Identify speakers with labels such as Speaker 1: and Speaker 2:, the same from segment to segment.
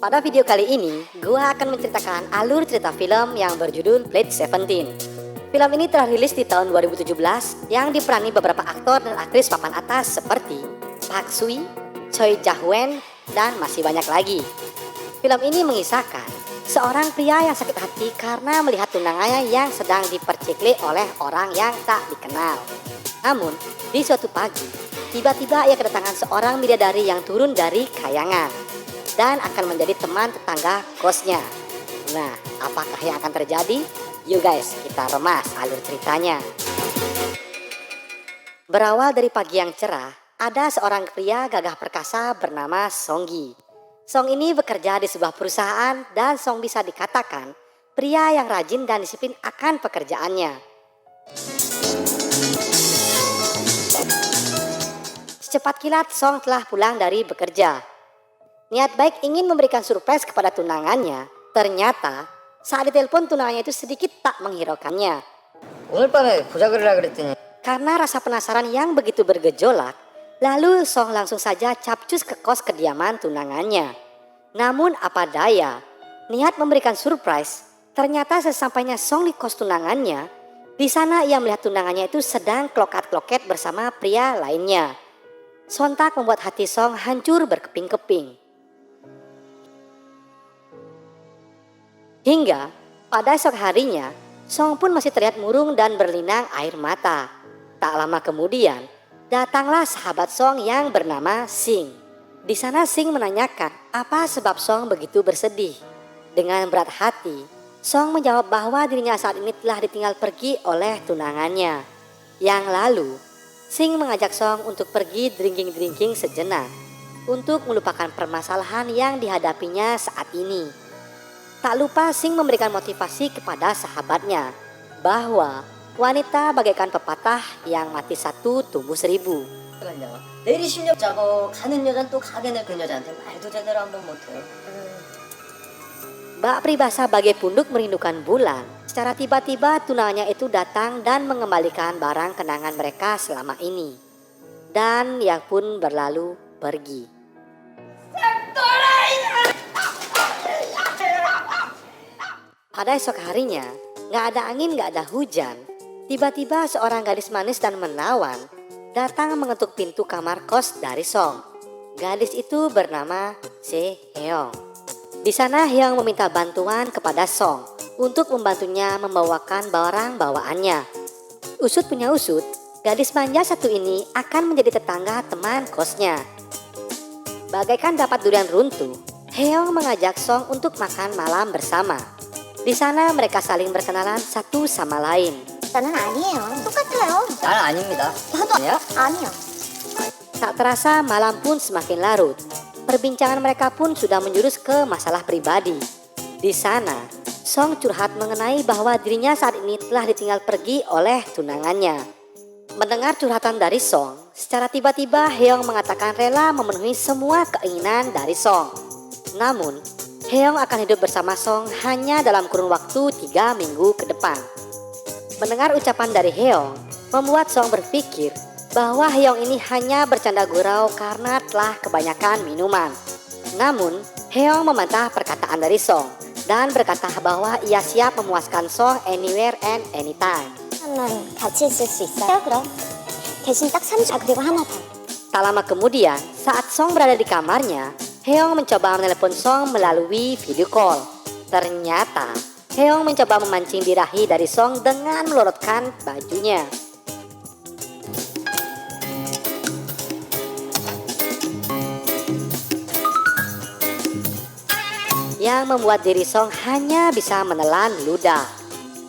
Speaker 1: Pada video kali ini, gua akan menceritakan alur cerita film yang berjudul Blade 17. Film ini telah rilis di tahun 2017 yang diperani beberapa aktor dan aktris papan atas seperti Park Sui, Choi Jah-wen, dan masih banyak lagi. Film ini mengisahkan seorang pria yang sakit hati karena melihat tunangannya yang sedang dipercikli oleh orang yang tak dikenal. Namun, di suatu pagi, tiba-tiba ia kedatangan seorang bidadari yang turun dari kayangan dan akan menjadi teman tetangga kosnya. Nah, apakah yang akan terjadi? Yuk guys, kita remas alur ceritanya. Berawal dari pagi yang cerah, ada seorang pria gagah perkasa bernama Songgi. Song ini bekerja di sebuah perusahaan dan Song bisa dikatakan pria yang rajin dan disiplin akan pekerjaannya. Secepat kilat Song telah pulang dari bekerja. Niat baik ingin memberikan surprise kepada tunangannya. Ternyata saat ditelepon tunangannya itu sedikit tak menghiraukannya.
Speaker 2: 오늘 밤에 보자 그러라 그랬더니
Speaker 1: Karena rasa penasaran yang begitu bergejolak, lalu Song langsung saja capcus ke kos kediaman tunangannya. Namun apa daya, niat memberikan surprise, ternyata sesampainya Song di kos tunangannya, di sana ia melihat tunangannya itu sedang klokat-kloket bersama pria lainnya. Sontak membuat hati Song hancur berkeping-keping. Hingga pada esok harinya, Song pun masih terlihat murung dan berlinang air mata. Tak lama kemudian, datanglah sahabat Song yang bernama Sing. Di sana Sing menanyakan apa sebab Song begitu bersedih. Dengan berat hati, Song menjawab bahwa dirinya saat ini telah ditinggal pergi oleh tunangannya. Yang lalu, Sing mengajak Song untuk pergi drinking-drinking sejenak untuk melupakan permasalahan yang dihadapinya saat ini. Tak lupa Sing memberikan motivasi kepada sahabatnya bahwa wanita bagaikan pepatah yang mati satu tumbuh seribu.
Speaker 2: 잠깐만요. 내일이 10년 자고 가는 여자는 또 가게는 그 여자한테 말도 제대로 한번 못해요.
Speaker 1: Bak peribahasa bagai punduk merindukan bulan. Secara tiba-tiba tunangannya itu datang dan mengembalikan barang kenangan mereka selama ini. Dan ia pun berlalu pergi. Pada esok harinya, gak ada angin, gak ada hujan. Tiba-tiba seorang gadis manis dan menawan datang mengetuk pintu kamar kos dari Song. Gadis itu bernama Se-heong. Di sana Hyung meminta bantuan kepada Song untuk membantunya membawakan barang bawaannya. Usut punya usut, gadis manja satu ini akan menjadi tetangga teman kosnya. Bagaikan dapat durian runtuh, Hyung mengajak Song untuk makan malam bersama. Di sana mereka saling berkenalan satu sama lain.
Speaker 3: 나는 아니에요. 똑같아요.
Speaker 2: 난 아닙니다.
Speaker 3: 나도
Speaker 2: 아니야?
Speaker 3: 아니야.
Speaker 1: Tak terasa malam pun semakin larut. Perbincangan mereka pun sudah menjurus ke masalah pribadi. Di sana, Song curhat mengenai bahwa dirinya saat ini telah ditinggal pergi oleh tunangannya. Mendengar curhatan dari Song, secara tiba-tiba Hyung mengatakan rela memenuhi semua keinginan dari Song. Namun, Hyung akan hidup bersama Song hanya dalam kurun waktu 3 minggu ke depan. Mendengar ucapan dari Hyung, membuat Song berpikir bahwa Hyung ini hanya bercanda gurau karena telah kebanyakan minuman. Namun, Hyung membantah perkataan dari Song dan berkata bahwa ia siap memuaskan Song anywhere and anytime.
Speaker 3: 는 같이 있을 수 있어요? 그럼. 대신 딱 3주. 그리고 하나 더.
Speaker 1: Tak lama kemudian, saat Song berada di kamarnya, Hyung mencoba menelepon Song melalui video call. Ternyata, Hyung mencoba memancing birahi dari Song dengan melorotkan bajunya. Yang membuat diri Song hanya bisa menelan ludah.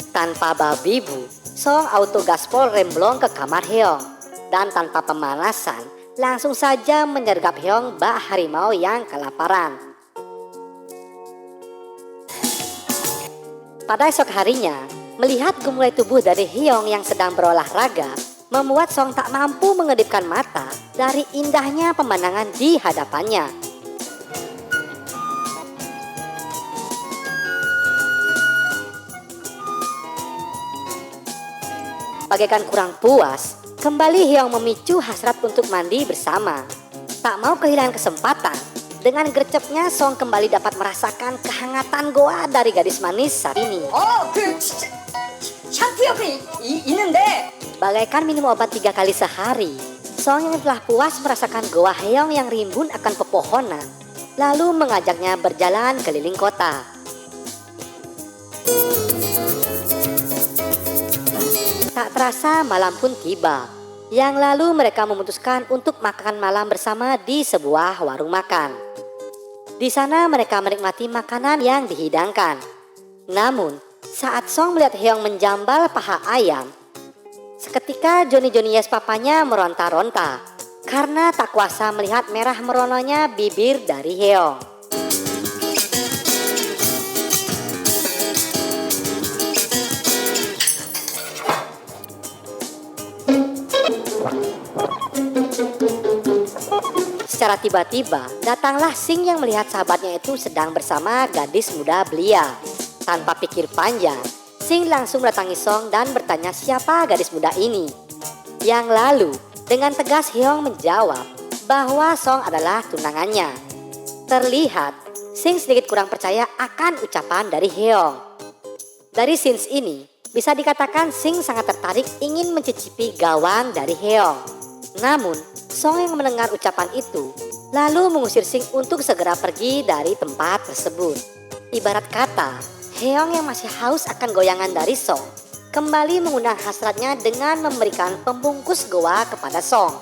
Speaker 1: Tanpa babi bu, Song auto gaspol remblong ke kamar Hyung. Dan tanpa pemanasan, langsung saja menyergap Hyung bak harimau yang kelaparan. Pada esok harinya, melihat gemulai tubuh dari Hyung yang sedang berolahraga, membuat Song tak mampu mengedipkan mata dari indahnya pemandangan di hadapannya. Bagaikan kurang puas, kembali Hyung memicu hasrat untuk mandi bersama. Tak mau kehilangan kesempatan, Dengan gercepnya Song kembali dapat merasakan kehangatan goa dari gadis manis saat ini.
Speaker 2: 그 샴푸 옆에 있는데.
Speaker 1: Bagaikan minum obat 3 kali sehari, Song yang telah puas merasakan goa Heong yang rimbun akan pepohonan, lalu mengajaknya berjalan keliling kota. Tak terasa malam pun tiba, yang lalu mereka memutuskan untuk makan malam bersama di sebuah warung makan. Di sana mereka menikmati makanan yang dihidangkan. Namun, saat Song melihat Heong menjambal paha ayam, seketika Johnny Yes papanya meronta-ronta karena tak kuasa melihat merah merononya bibir dari Heong. Secara tiba-tiba, datanglah Sing yang melihat sahabatnya itu sedang bersama gadis muda belia. Tanpa pikir panjang, Sing langsung mendatangi Song dan bertanya siapa gadis muda ini. Yang lalu, dengan tegas Heong menjawab bahwa Song adalah tunangannya. Terlihat, Sing sedikit kurang percaya akan ucapan dari Heong. Dari scenes ini, bisa dikatakan Sing sangat tertarik ingin mencicipi gawang dari Heong. Namun, Song yang mendengar ucapan itu, lalu mengusir Sing untuk segera pergi dari tempat tersebut. Ibarat kata, Heong yang masih haus akan goyangan dari Song, kembali mengundang hasratnya dengan memberikan pembungkus goa kepada Song.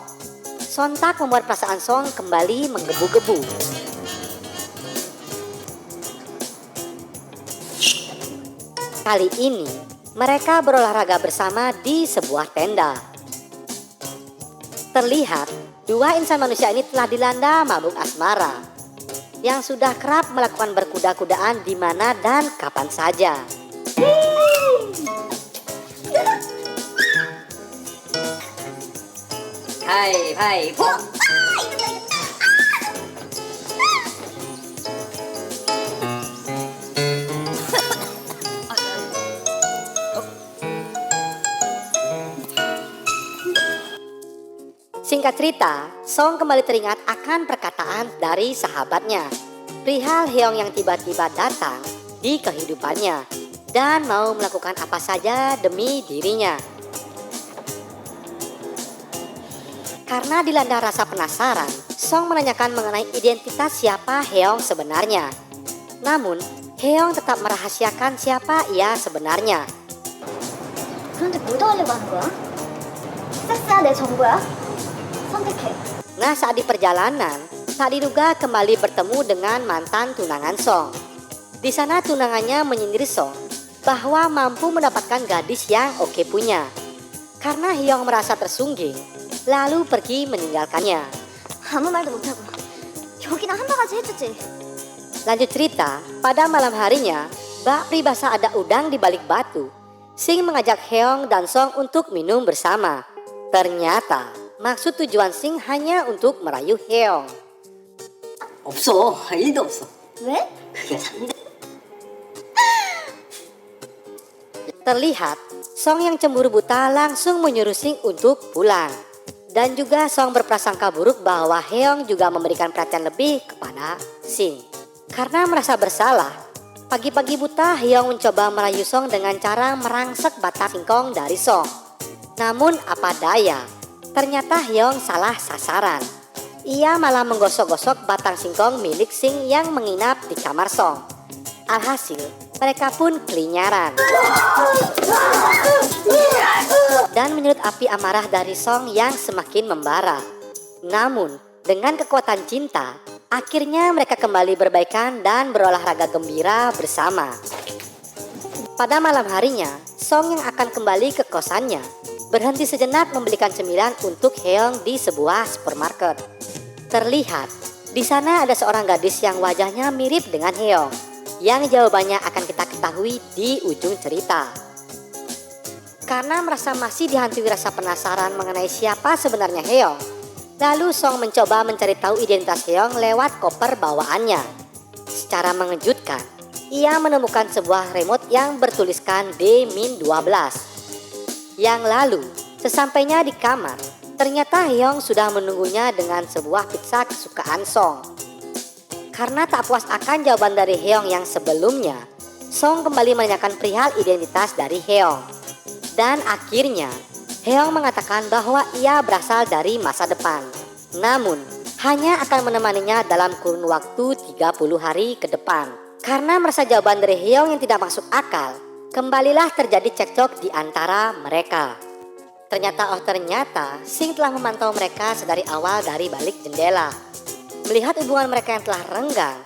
Speaker 1: Sontak membuat perasaan Song kembali menggebu-gebu. Kali ini, mereka berolahraga bersama di sebuah tenda. Terlihat, dua insan manusia ini telah dilanda mabuk asmara, yang sudah kerap melakukan berkuda-kudaan di mana dan kapan saja.
Speaker 2: 가위바위보.
Speaker 1: Singkat cerita, Song kembali teringat akan perkataan dari sahabatnya, perihal Heong yang tiba-tiba datang di kehidupannya dan mau melakukan apa saja demi dirinya. Karena dilanda rasa penasaran, Song menanyakan mengenai identitas siapa Heong sebenarnya. Namun, Heong tetap merahasiakan siapa ia sebenarnya.
Speaker 3: 그런데 뭐 더 하려고 하는 거야? 섹스야 내 전부야? 선택해.
Speaker 1: Nah, saat di perjalanan, tak diduga kembali bertemu dengan mantan tunangan Song. Di sana tunangannya menyindir Song bahwa mampu mendapatkan gadis yang oke punya. Karena Heong merasa tersungging, lalu pergi meninggalkannya.
Speaker 3: 아무 말도 못하고 여기나 한 바가지 해주지.
Speaker 1: Lanjut cerita, pada malam harinya, bak peribahasa ada udang di balik batu. Sing mengajak Heong dan Song untuk minum bersama. Ternyata, maksud tujuan Sing hanya untuk merayu Heong.
Speaker 2: 없어. 1도 없어.
Speaker 3: 왜?
Speaker 2: 그게 상대.
Speaker 1: Terlihat, Song yang cemburu buta langsung menyuruh Sing untuk pulang. Dan juga Song berprasangka buruk bahwa Heong juga memberikan perhatian lebih kepada Sing. Karena merasa bersalah, pagi-pagi buta Heong mencoba merayu Song dengan cara merangsek batang singkong dari Song. Namun apa daya, ternyata Heong salah sasaran. Ia malah menggosok-gosok batang singkong milik Sing yang menginap di kamar Song. Alhasil, mereka pun kelinyaran. Dan menyulut api amarah dari Song yang semakin membara. Namun, dengan kekuatan cinta, akhirnya mereka kembali berbaikan dan berolahraga gembira bersama. Pada malam harinya, Song yang akan kembali ke kosannya berhenti sejenak membelikan cemilan untuk Heong di sebuah supermarket. Terlihat, di sana ada seorang gadis yang wajahnya mirip dengan Heong, yang jawabannya akan kita ketahui di ujung cerita. Karena merasa masih dihantui rasa penasaran mengenai siapa sebenarnya Heong, lalu Song mencoba mencari tahu identitas Heong lewat koper bawaannya. Secara mengejutkan, ia menemukan sebuah remote yang bertuliskan D-12. Yang lalu, sesampainya di kamar, ternyata Heong sudah menunggunya dengan sebuah pizza kesukaan Song. Karena tak puas akan jawaban dari Heong yang sebelumnya, Song kembali menanyakan perihal identitas dari Heong. Dan akhirnya, Heong mengatakan bahwa ia berasal dari masa depan. Namun, hanya akan menemaninya dalam kurun waktu 30 hari ke depan. Karena merasa jawaban dari Heong yang tidak masuk akal, kembalilah terjadi cekcok di antara mereka. Ternyata Sing telah memantau mereka sedari awal dari balik jendela. Melihat hubungan mereka yang telah renggang,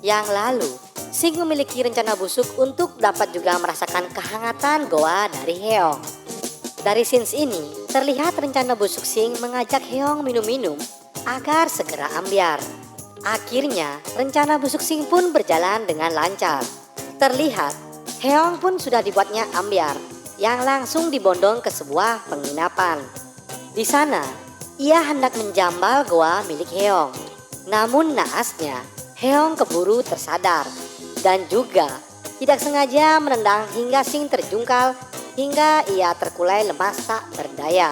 Speaker 1: yang lalu Sing memiliki rencana busuk untuk dapat juga merasakan kehangatan goa dari Heong. Dari scenes ini, terlihat rencana busuk Sing mengajak Heong minum-minum agar segera ambyar. Akhirnya, rencana busuk Sing pun berjalan dengan lancar. Terlihat, Heong pun sudah dibuatnya ambyar, yang langsung dibondong ke sebuah penginapan. Di sana, ia hendak menjambal goa milik Heong. Namun naasnya, Heong keburu tersadar dan juga tidak sengaja menendang hingga Sing terjungkal hingga ia terkulai lemas tak berdaya.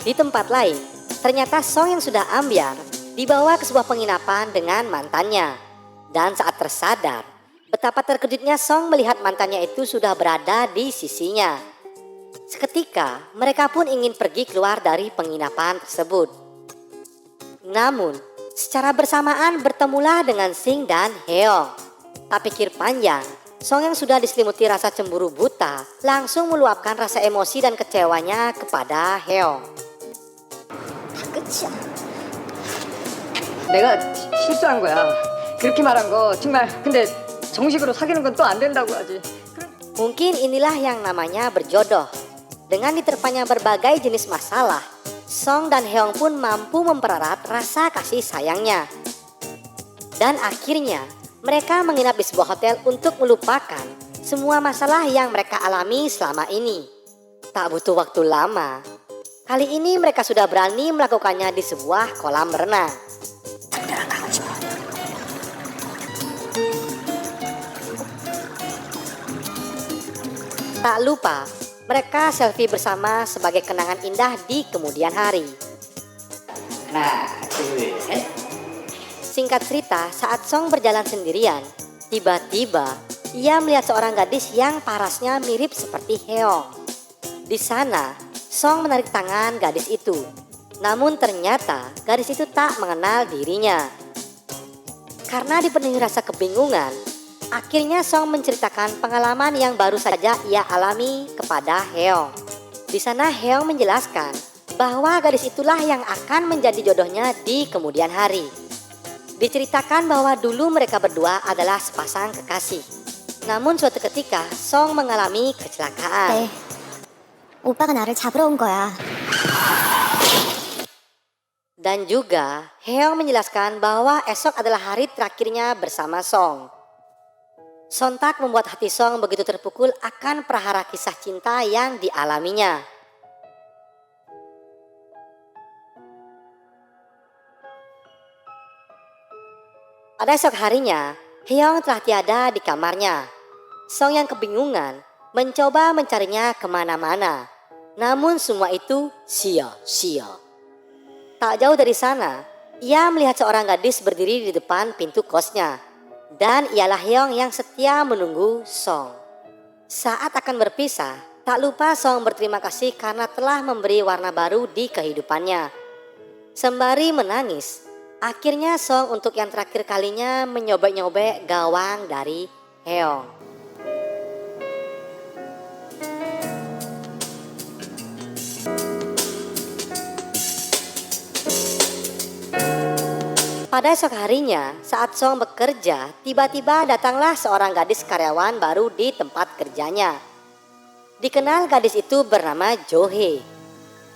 Speaker 1: Di tempat lain, ternyata Song yang sudah ambyar dibawa ke sebuah penginapan dengan mantannya. Dan saat tersadar, betapa terkejutnya Song melihat mantannya itu sudah berada di sisinya. Seketika, mereka pun ingin pergi keluar dari penginapan tersebut. Namun, secara bersamaan bertemulah dengan Sing dan Heong. Tak pikir panjang, Song yang sudah diselimuti rasa cemburu buta langsung meluapkan rasa emosi dan kecewanya kepada Heong.
Speaker 3: 다 끝이야.
Speaker 4: 내가 실수한 거야. 그렇게 말한 거 정말. 근데 정식으로 사귀는 건 또 안 된다고 하지.
Speaker 1: Mungkin inilah yang namanya berjodoh. Dengan diterpanya berbagai jenis masalah, Song dan Heong pun mampu memperarat rasa kasih sayangnya. Dan akhirnya, mereka menginap di sebuah hotel untuk melupakan semua masalah yang mereka alami selama ini. Tak butuh waktu lama, kali ini mereka sudah berani melakukannya di sebuah kolam renang. Tak lupa, mereka selfie bersama sebagai kenangan indah di kemudian hari. Singkat cerita, saat Song berjalan sendirian, tiba-tiba ia melihat seorang gadis yang parasnya mirip seperti Heong. Di sana, Song menarik tangan gadis itu. Namun ternyata gadis itu tak mengenal dirinya. Karena dipenuhi rasa kebingungan, akhirnya Song menceritakan pengalaman yang baru saja ia alami kepada Heong. Di sana Heong menjelaskan bahwa gadis itulah yang akan menjadi jodohnya di kemudian hari. Diceritakan bahwa dulu mereka berdua adalah sepasang kekasih. Namun suatu ketika Song mengalami kecelakaan.
Speaker 3: 네. 오빠가 나를 잡으러 온 거야.
Speaker 1: Dan juga Heong menjelaskan bahwa esok adalah hari terakhirnya bersama Song. Sontak membuat hati Song begitu terpukul akan prahara kisah cinta yang dialaminya. Pada esok harinya, Heong telah tiada di kamarnya. Song yang kebingungan mencoba mencarinya kemana-mana. Namun semua itu sia-sia. Tak jauh dari sana, ia melihat seorang gadis berdiri di depan pintu kosnya. Dan ialah Heong yang setia menunggu Song. Saat akan berpisah, tak lupa Song berterima kasih karena telah memberi warna baru di kehidupannya. Sembari menangis, akhirnya Song untuk yang terakhir kalinya menyobek-nyobek gawang dari Heong. Pada esok harinya, saat Song bekerja, tiba-tiba datanglah seorang gadis karyawan baru di tempat kerjanya. Dikenal gadis itu bernama Jo-hee.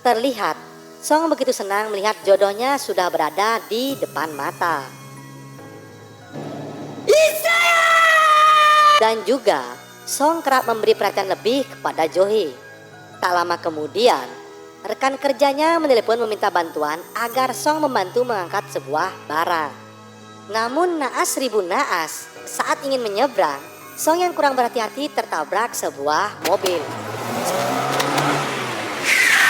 Speaker 1: Terlihat, Song begitu senang melihat jodohnya sudah berada di depan mata. Dan juga, Song kerap memberi perhatian lebih kepada Jo-hee. Tak lama kemudian, rekan kerjanya menelepon meminta bantuan agar Song membantu mengangkat sebuah barang. Namun naas ribu naas, saat ingin menyeberang, Song yang kurang berhati-hati tertabrak sebuah mobil.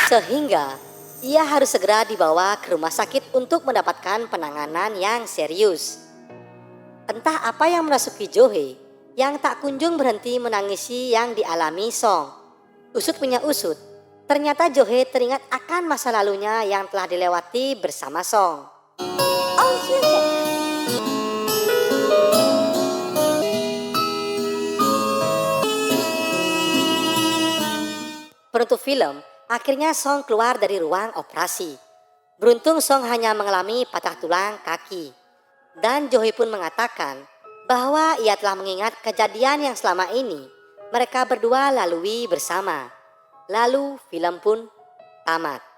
Speaker 1: Sehingga ia harus segera dibawa ke rumah sakit untuk mendapatkan penanganan yang serius. Entah apa yang merasuki Johe yang tak kunjung berhenti menangisi yang dialami Song. Usut punya usut, ternyata Johe teringat akan masa lalunya yang telah dilewati bersama Song.
Speaker 3: 술냄새.
Speaker 1: Penutup film, akhirnya Song keluar dari ruang operasi. Beruntung Song hanya mengalami patah tulang kaki. Dan Johe pun mengatakan bahwa ia telah mengingat kejadian yang selama ini mereka berdua lalui bersama. Lalu film pun tamat.